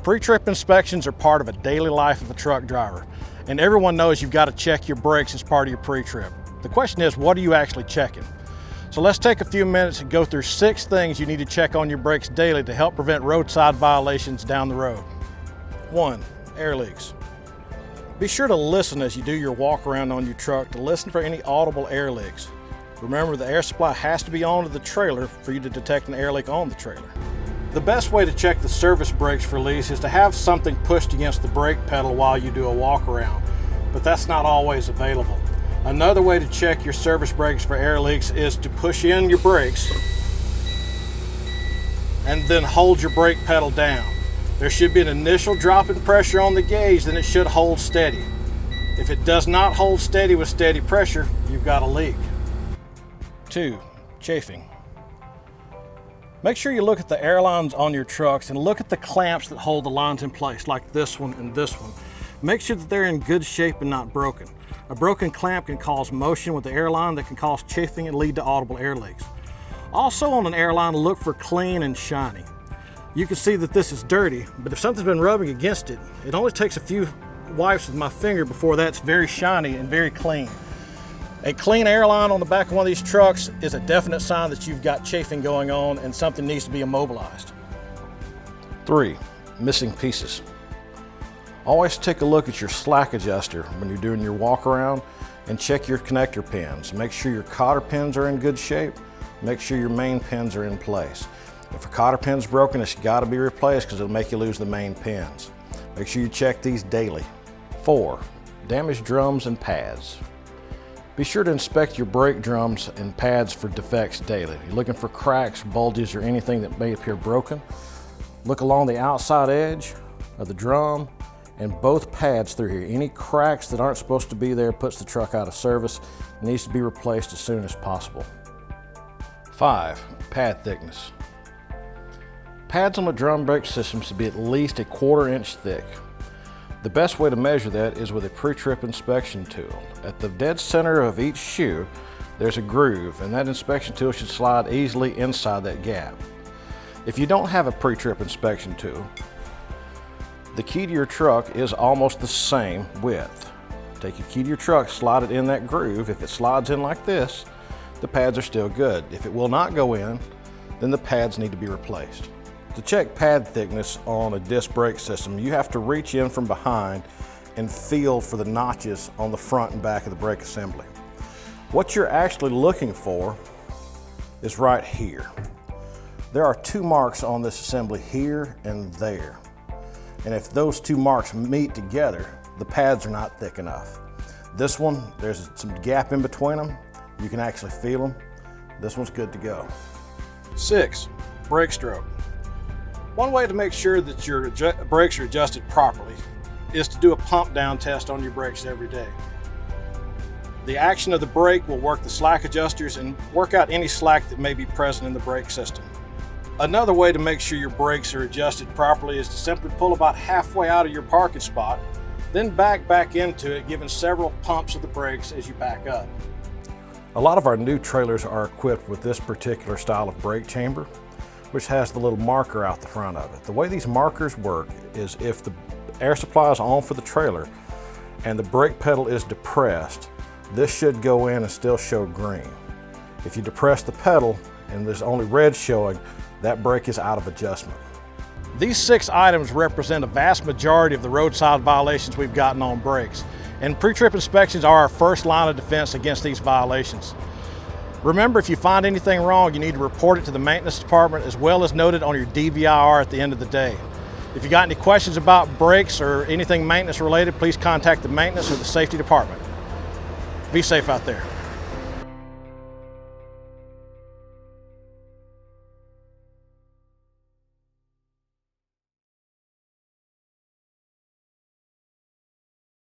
Pre-trip inspections are part of a daily life of a truck driver, and everyone knows you've got to check your brakes as part of your pre-trip. The question is, what are you actually checking? So let's take a few minutes and go through 6 things you need to check on your brakes daily to help prevent roadside violations down the road. 1. Air leaks. Be sure to listen as you do your walk around on your truck to listen for any audible air leaks. Remember, the air supply has to be onto the trailer for you to detect an air leak on the trailer. The best way to check the service brakes for leaks is to have something pushed against the brake pedal while you do a walk around, but that's not always available. Another way to check your service brakes for air leaks is to push in your brakes and then hold your brake pedal down. There should be an initial drop in pressure on the gauge, then it should hold steady. If it does not hold steady with steady pressure, you've got a leak. 2. Chafing. Make sure you look at the air lines on your trucks and look at the clamps that hold the lines in place, like this one and this one. Make sure that they're in good shape and not broken. A broken clamp can cause motion with the airline that can cause chafing and lead to audible air leaks. Also on an airline, look for clean and shiny. You can see that this is dirty, but if something's been rubbing against it, it only takes a few wipes with my finger before that's very shiny and very clean. A clean airline on the back of one of these trucks is a definite sign that you've got chafing going on and something needs to be immobilized. 3. Missing pieces. Always take a look at your slack adjuster when you're doing your walk around and check your connector pins. Make sure your cotter pins are in good shape. Make sure your main pins are in place. If a cotter pin's broken, it's got to be replaced because it'll make you lose the main pins. Make sure you check these daily. 4. Damaged drums and pads. Be sure to inspect your brake drums and pads for defects daily. You're looking for cracks, bulges, or anything that may appear broken. Look along the outside edge of the drum and both pads through here. Any cracks that aren't supposed to be there puts the truck out of service. It needs to be replaced as soon as possible. 5. Pad thickness. Pads on the drum brake system should be at least a 1/4 inch thick. The best way to measure that is with a pre-trip inspection tool. At the dead center of each shoe, there's a groove, and that inspection tool should slide easily inside that gap. If you don't have a pre-trip inspection tool, the key to your truck is almost the same width. Take your key to your truck, slide it in that groove. If it slides in like this, the pads are still good. If it will not go in, then the pads need to be replaced. To check pad thickness on a disc brake system, you have to reach in from behind and feel for the notches on the front and back of the brake assembly. What you're actually looking for is right here. There are 2 marks on this assembly, here and there. And if those 2 marks meet together, the pads are not thick enough. This one, there's some gap in between them. You can actually feel them. This one's good to go. 6. Brake stroke. One way to make sure that your brakes are adjusted properly is to do a pump down test on your brakes every day. The action of the brake will work the slack adjusters and work out any slack that may be present in the brake system. Another way to make sure your brakes are adjusted properly is to simply pull about halfway out of your parking spot, then back into it, giving several pumps of the brakes as you back up. A lot of our new trailers are equipped with this particular style of brake chamber, which has the little marker out the front of it. The way these markers work is if the air supply is on for the trailer and the brake pedal is depressed, this should go in and still show green. If you depress the pedal and there's only red showing, that brake is out of adjustment. These 6 items represent a vast majority of the roadside violations we've gotten on brakes, and pre-trip inspections are our first line of defense against these violations. Remember, if you find anything wrong, you need to report it to the maintenance department as well as note it on your DVIR at the end of the day. If you got any questions about brakes or anything maintenance related, please contact the maintenance or the safety department. Be safe out there.